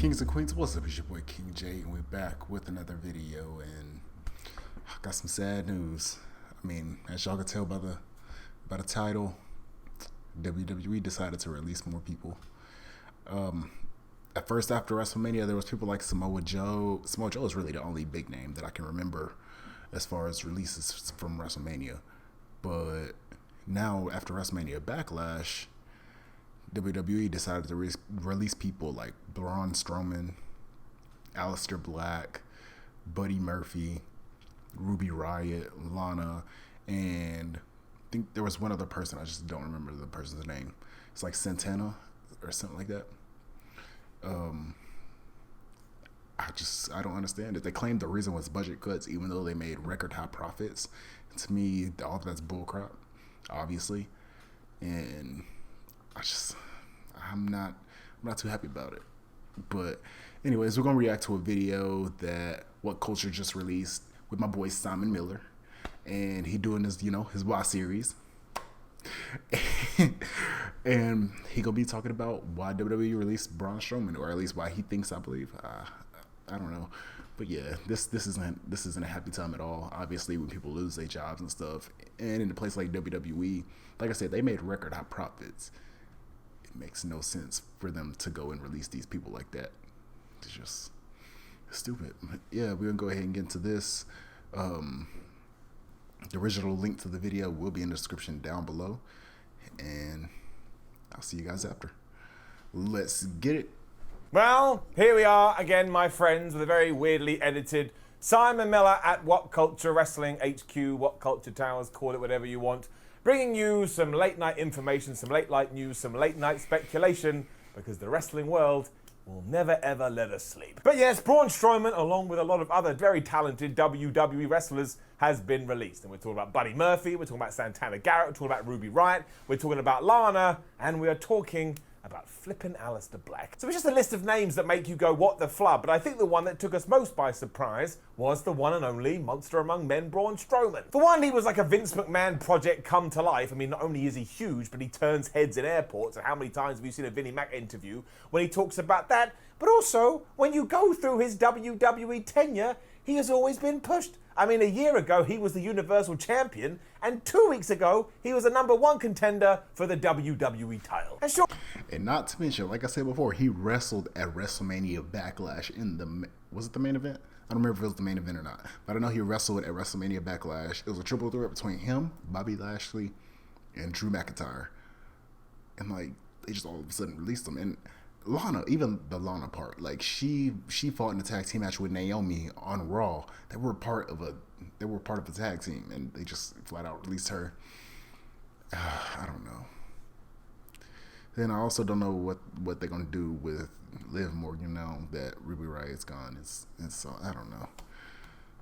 Kings and Queens, what's up? It's your boy King J, and we're back with another video, and I got some sad news. I mean, as y'all can tell by the title, WWE decided to release more people. At first, after WrestleMania, there was people like Samoa Joe. Samoa Joe is really the only big name that I can remember as far as releases from WrestleMania. But now, after WrestleMania Backlash, WWE decided to release people like Braun, Strowman, Aleister Black, Buddy Murphy, Ruby Riott, Lana, and I think there was one other person. I just don't remember the person's name. It's like Santana or something like that. I don't understand it. They claimed the reason was budget cuts, even though they made record high profits. And to me, all of that's bullcrap, obviously. And I'm not too happy about it. But anyways, we're gonna react to a video that What Culture just released with my boy Simon Miller, and he doing his his Y series, and he gonna be talking about why WWE released Braun Strowman, or at least why he thinks. I believe I don't know, but yeah, this isn't a happy time at all. Obviously, when people lose their jobs and stuff, and in a place like WWE, like I said, they made record high profits. It makes no sense for them to go and release these people like that. It's just stupid. But yeah, we're gonna go ahead and get into this. The original link to the video will be in the description down below, and I'll see you guys after. Let's get it. Well, here we are again, my friends, with a very weirdly edited Simon Miller at What Culture Wrestling HQ, What Culture Towers, call it whatever you want, bringing you some late night information, some late night news, some late night speculation, because the wrestling world will never ever let us sleep. But yes, Braun Strowman, along with a lot of other very talented WWE wrestlers, has been released. And we're talking about Buddy Murphy, we're talking about Santana Garrett, we're talking about Ruby Riott, we're talking about Lana, and we are talking about flippin' Aleister Black. So it's just a list of names that make you go, what the flub? But I think the one that took us most by surprise was the one and only monster among men, Braun Strowman. For one, he was like a Vince McMahon project come to life. I mean, not only is he huge, but he turns heads in airports. And how many times have you seen a Vinnie Mac interview when he talks about that? But also, when you go through his WWE tenure, he has always been pushed. I mean, a year ago, he was the Universal Champion, and 2 weeks ago, he was a #1 contender for the WWE title. And not to mention, like I said before, he wrestled at WrestleMania Backlash was it the main event? I don't remember if it was the main event or not, but I know he wrestled at WrestleMania Backlash. It was a triple threat between him, Bobby Lashley, and Drew McIntyre. And like, they just all of a sudden released him. And Lana, even the Lana part, like she fought in a tag team match with Naomi on Raw. They were part of a tag team, and they just flat out released her. I don't know. Then I also don't know what they're gonna do with Liv Morgan now that Ruby Riott's gone. It's so I don't know.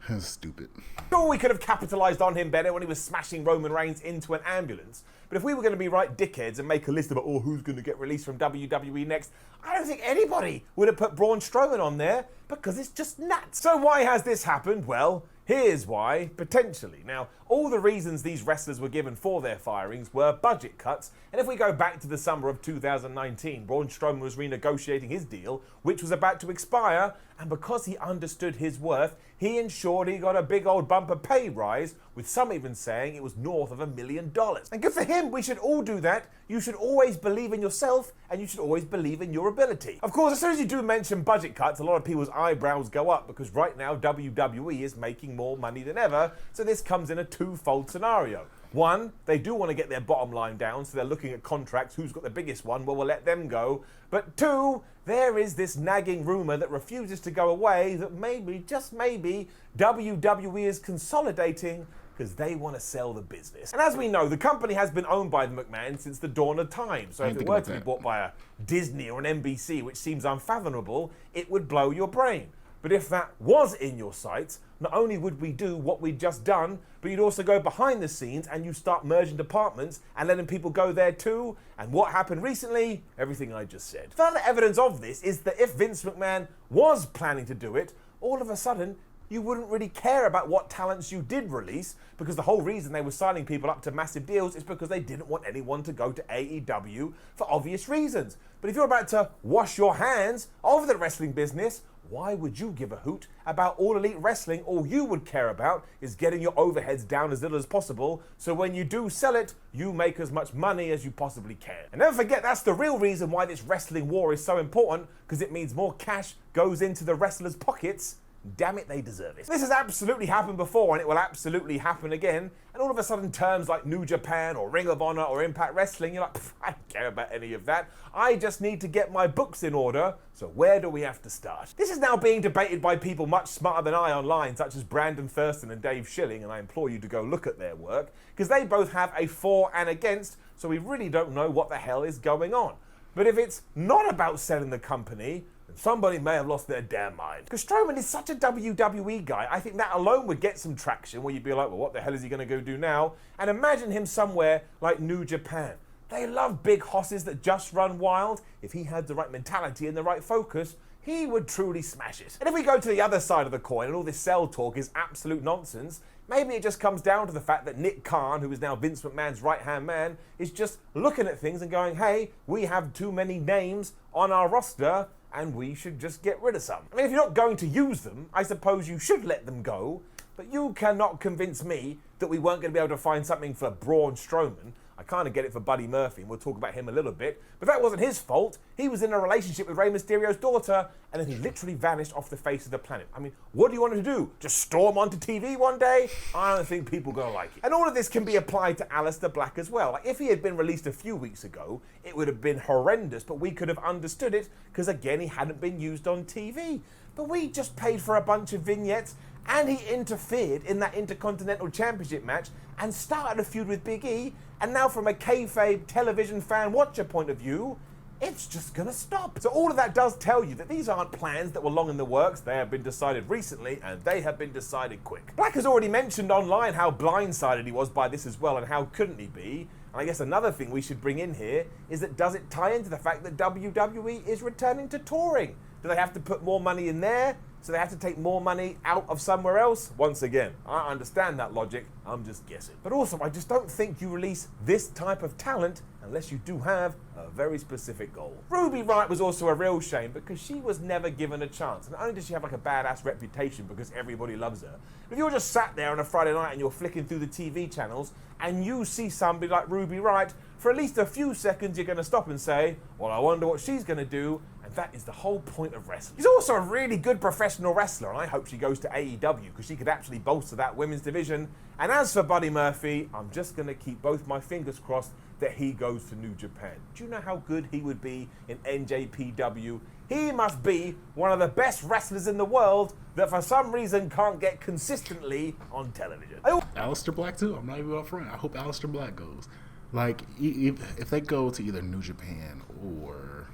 It's stupid. Sure, we could have capitalized on him better when he was smashing Roman Reigns into an ambulance. But if we were going to be right dickheads and make a list about, who's going to get released from WWE next, I don't think anybody would have put Braun Strowman on there, because it's just nuts. So why has this happened? Well, here's why, potentially. Now, all the reasons these wrestlers were given for their firings were budget cuts, and if we go back to the summer of 2019, Braun Strowman was renegotiating his deal, which was about to expire, and because he understood his worth, he ensured he got a big old bumper pay rise, with some even saying it was north of $1 million. And good for him, we should all do that. You should always believe in yourself, and you should always believe in your ability. Of course, as soon as you do mention budget cuts, a lot of people's eyebrows go up, because right now WWE is making more money than ever, so this comes in a twofold scenario. One, they do want to get their bottom line down, so they're looking at contracts. Who's got the biggest one? Well, we'll let them go. But two, there is this nagging rumor that refuses to go away that maybe, just maybe, WWE is consolidating because they want to sell the business. And as we know, the company has been owned by the McMahons since the dawn of time. So if it were to be bought by a Disney or an NBC, which seems unfathomable, it would blow your brain. But if that was in your sights, not only would we do what we'd just done, but you'd also go behind the scenes and you start merging departments and letting people go there too. And what happened recently? Everything I just said. Further evidence of this is that if Vince McMahon was planning to do it, all of a sudden, you wouldn't really care about what talents you did release, because the whole reason they were signing people up to massive deals is because they didn't want anyone to go to AEW for obvious reasons. But if you're about to wash your hands of the wrestling business, why would you give a hoot about All Elite Wrestling? All you would care about is getting your overheads down as little as possible, so when you do sell it, you make as much money as you possibly can. And never forget, that's the real reason why this wrestling war is so important, because it means more cash goes into the wrestlers' pockets. Damn it, they deserve it. This has absolutely happened before, and it will absolutely happen again. And all of a sudden, terms like New Japan or Ring of Honor or Impact Wrestling, you're like, I don't care about any of that. I just need to get my books in order. So where do we have to start? This is now being debated by people much smarter than I online, such as Brandon Thurston and Dave Schilling, and I implore you to go look at their work, because they both have a for and against, so we really don't know what the hell is going on. But if it's not about selling the company, somebody may have lost their damn mind. Because Strowman is such a WWE guy, I think that alone would get some traction, where you'd be like, well, what the hell is he going to go do now? And imagine him somewhere like New Japan. They love big hosses that just run wild. If he had the right mentality and the right focus, he would truly smash it. And if we go to the other side of the coin, and all this sell talk is absolute nonsense, maybe it just comes down to the fact that Nick Khan, who is now Vince McMahon's right-hand man, is just looking at things and going, hey, we have too many names on our roster, and we should just get rid of some. I mean, if you're not going to use them, I suppose you should let them go, but you cannot convince me that we weren't going to be able to find something for Braun Strowman. I kind of get it for Buddy Murphy, and we'll talk about him a little bit, but that wasn't his fault. He was in a relationship with Rey Mysterio's daughter, and then he literally vanished off the face of the planet. I mean, what do you want him to do? Just storm onto TV one day? I don't think people are going to like it. And all of this can be applied to Aleister Black as well. Like, if he had been released a few weeks ago, it would have been horrendous, but we could have understood it, because again, he hadn't been used on TV. But we just paid for a bunch of vignettes, and he interfered in that Intercontinental Championship match and started a feud with Big E, and now from a kayfabe television fan watcher point of view, it's just gonna stop. So all of that does tell you that these aren't plans that were long in the works. They have been decided recently, and they have been decided quick. Black has already mentioned online how blindsided he was by this as well, and how couldn't he be. And I guess another thing we should bring in here is that, does it tie into the fact that WWE is returning to touring? Do they have to put more money in there? So they have to take more money out of somewhere else? Once again, I understand that logic, I'm just guessing. But also, I just don't think you release this type of talent unless you do have a very specific goal. Ruby Riott was also a real shame, because she was never given a chance. And not only does she have like a badass reputation because everybody loves her, but if you're just sat there on a Friday night and you're flicking through the TV channels and you see somebody like Ruby Riott, for at least a few seconds you're going to stop and say, well, I wonder what she's going to do. And that is the whole point of wrestling. She's also a really good professional wrestler, and I hope she goes to AEW, because she could actually bolster that women's division. And as for Buddy Murphy, I'm just going to keep both my fingers crossed that he goes to New Japan. Do you know how good he would be in NJPW? He must be one of the best wrestlers in the world that for some reason can't get consistently on television. Aleister Black too? I'm not even up front. I hope Aleister Black goes. Like, if they go to either New Japan or,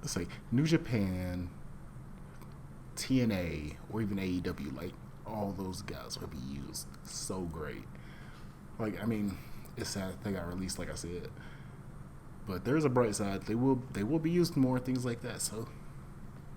let's say, New Japan, TNA, or even AEW, like, all those guys would be used so great. Like, I mean, it's sad they got released, like I said, but there's a bright side. They will be used more, things like that. So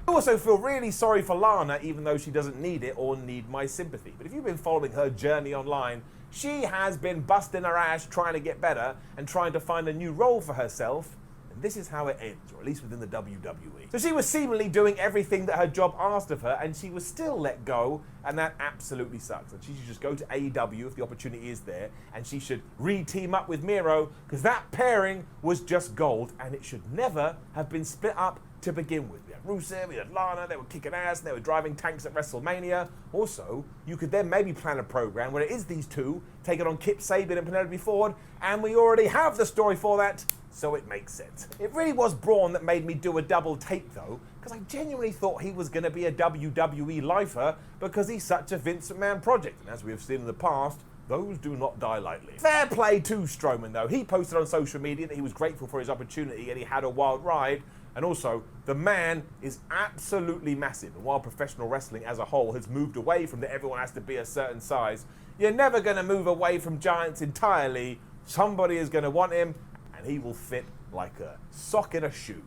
I also feel really sorry for Lana, even though she doesn't need it or need my sympathy. But if you've been following her journey online, she has been busting her ass trying to get better and trying to find a new role for herself. And this is how it ends, or at least within the WWE. So she was seemingly doing everything that her job asked of her, and she was still let go, and that absolutely sucks. And she should just go to AEW if the opportunity is there, and she should re-team up with Miro, because that pairing was just gold, and it should never have been split up to begin with. We had Rusev, we had Lana, they were kicking ass, and they were driving tanks at WrestleMania. Also, you could then maybe plan a program where it is these two taking on Kip Sabian and Penelope Ford, and we already have the story for that, so it makes sense. It really was Braun that made me do a double take though, because I genuinely thought he was going to be a WWE lifer because he's such a Vince McMahon project, and as we have seen in the past, those do not die lightly. Fair play to Strowman though. He posted on social media that he was grateful for his opportunity and he had a wild ride. And also, the man is absolutely massive. And while professional wrestling as a whole has moved away from that everyone has to be a certain size, you're never going to move away from giants entirely. Somebody is going to want him, and he will fit like a sock in a shoe.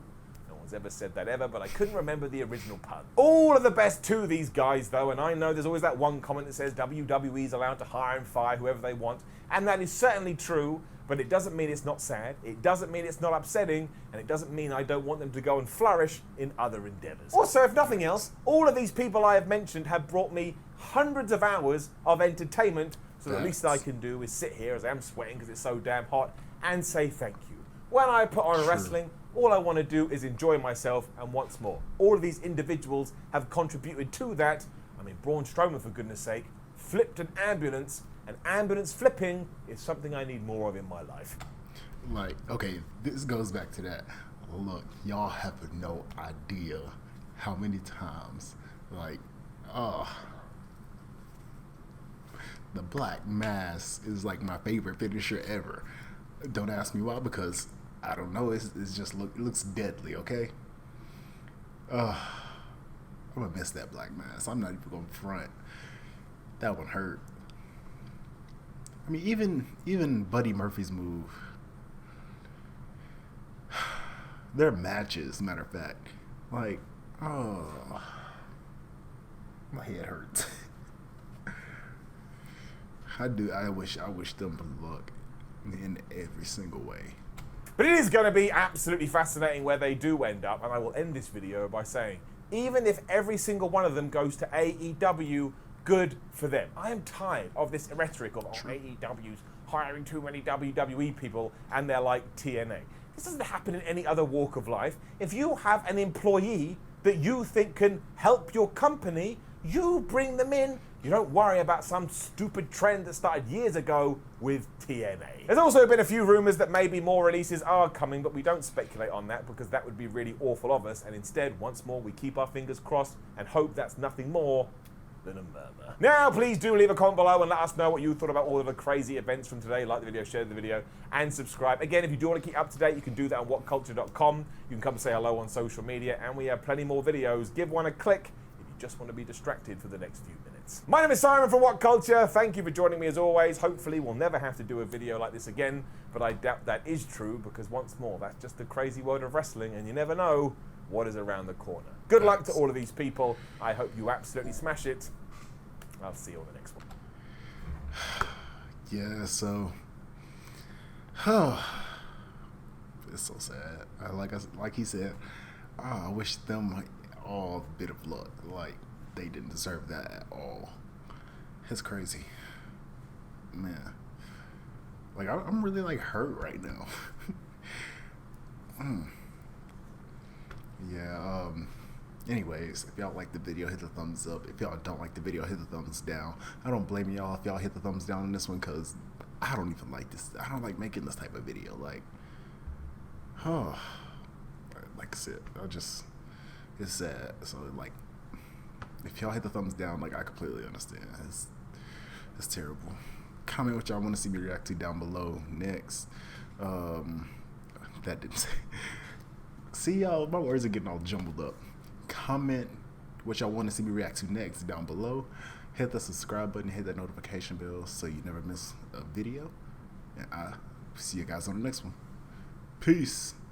No one's one's ever said that ever, but I couldn't remember the original pun. All of the best to these guys, though, and I know there's always that one comment that says WWE's allowed to hire and fire whoever they want, and that is certainly true, but it doesn't mean it's not sad, it doesn't mean it's not upsetting, and it doesn't mean I don't want them to go and flourish in other endeavors. Also, if nothing else, all of these people I have mentioned have brought me hundreds of hours of entertainment, so the least I can do is sit here as I am sweating because it's so damn hot and say thank you. When I put on wrestling, all I want to do is enjoy myself, and once more, all of these individuals have contributed to that. I mean, Braun Strowman, for goodness sake, flipped an ambulance, and ambulance flipping is something I need more of in my life. Like, okay, this goes back to that. Look, y'all have no idea how many times, like, the Black Mass is like my favorite finisher ever. Don't ask me why, because I don't know. It's just it looks deadly. Okay. I'm gonna miss that Black Mass. I'm not even gonna front. That one hurt. I mean, even Buddy Murphy's move. Their matches, matter of fact, like, oh, my head hurts. I wish them luck in every single way. But it is going to be absolutely fascinating where they do end up, and I will end this video by saying, even if every single one of them goes to AEW, good for them. I am tired of this rhetoric of AEW's hiring too many WWE people, and they're like TNA. This doesn't happen in any other walk of life. If you have an employee that you think can help your company, you bring them in. You don't worry about some stupid trend that started years ago with TNA. There's also been a few rumors that maybe more releases are coming, but we don't speculate on that because that would be really awful of us. And instead, once more, we keep our fingers crossed and hope that's nothing more than a murmur. Now, please do leave a comment below and let us know what you thought about all of the crazy events from today. Like the video, share the video, and subscribe. Again, if you do want to keep up to date, you can do that on whatculture.com. You can come say hello on social media, and we have plenty more videos. Give one a click if you just want to be distracted for the next few minutes. My name is Simon from What Culture. Thank you for joining me as always. Hopefully, we'll never have to do a video like this again, but I doubt that is true because once more, that's just the crazy world of wrestling, and you never know what is around the corner. Good luck to all of these people. I hope you absolutely smash it. I'll see you on the next one. Yeah, so it's so sad. Like he said, I wish them all a bit of luck. Like, they didn't deserve that at all. It's crazy, man. Like, I'm really like hurt right now. Yeah. Anyways, if y'all like the video, hit the thumbs up. If y'all don't like the video, hit the thumbs down. I don't blame y'all if y'all hit the thumbs down on this one, because I don't even like this. I don't like making this type of video. Like, like I said, it's sad. So, like, if y'all hit the thumbs down, like, I completely understand. It's terrible. Comment what y'all want to see me react to down below next. That didn't say. See, y'all, my words are getting all jumbled up. Comment what y'all want to see me react to next down below. Hit the subscribe button, hit that notification bell so you never miss a video. And I'll see you guys on the next one. Peace.